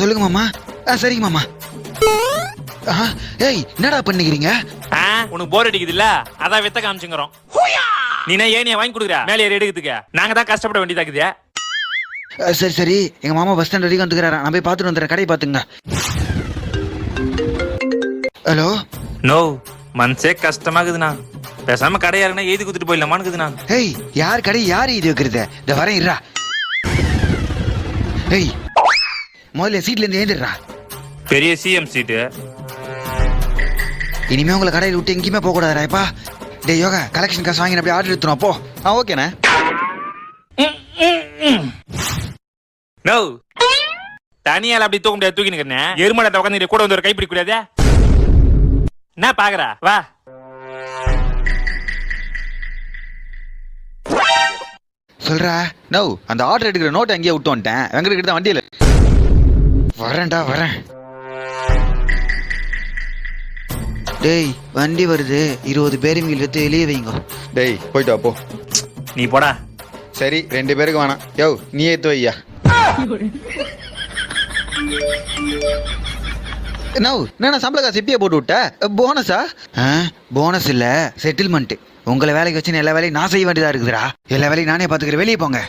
சொல்லுங்க மாமா. சரிங்க மாமா. ஏய் என்னடா பண்ணிக்கிறீங்க? உனக்கு போர் அடிக்குது இல்ல, அதான் வித்த காமிச்சுங்கிறோம். நீனா ஏனியா வாங்கி கொடுக்குற மேலே ஏறி எடுக்கிறதுக்கு, நாங்க தான் கஷ்டப்பட வேண்டியதாக்குது. சரி சரி, எங்க மாமா பஸ் ஸ்டாண்ட் வரைக்கும் வந்துக்கிறாரா, நான் போய் பார்த்துட்டு வந்துடுறேன். கடையை பார்த்துங்க. ஹலோ. நோ, மனசே கஷ்டமாக்குதுண்ணா. பேசாம கடையாருன்னா எழுதி குத்துட்டு போயிடலாமான்னுக்குதுண்ணா. ஏய் யார் கடை யார் இது வைக்கிறது? இந்த வரேன் இருடா. ஏய் முதல்ல சீட்ல இருந்து ஏந்திரா. பெரிய சிஎம் சீட்டு. இனிமே உங்களை கடையில் விட்டு எங்கேயுமே போக கூடாதுப்பா. டே யோகா, கலெக்ஷன் காசு வாங்கி அப்படியே ஆர்டர் எடுத்துரும். அப்போ ஓகேண்ணே. நோ, தனியால அப்படி தூக்க முடியாது, தூக்கி நிக்கிறேன். எருமாடத்தை உட்காந்து கூட வந்து ஒரு கைப்பிடி கூடாதே. என்ன பாக்குறா, வா. சொல்றா. நோ, அந்த ஆர்டர் எடுக்கிற நோட்டை அங்கேயே விட்டு வந்துட்டேன். வெங்கட தான் வண்டியில வரேன்டா வரேன். டேய் வண்டி வருது, 20 பேரு மீல் எடுத்து வெளியே வைங்க. டேய் போயிட்டு வா போ. நீ போடா. சரி 2 பேருக்கு வேணாம். யோ நீ ஏத்து வையா. என்ன சம்பள காசு இப்பயே போட்டு விட்ட? போனஸா? போனஸ் இல்ல, செட்டில்மெண்ட். உங்களை வேலைக்கு வச்சு எல்லா வேலையும் நான் செய்ய வேண்டியதா இருக்குதுடா. எல்லா வேலையும் நானே பாத்துக்கிறேன். வெளியே போங்க.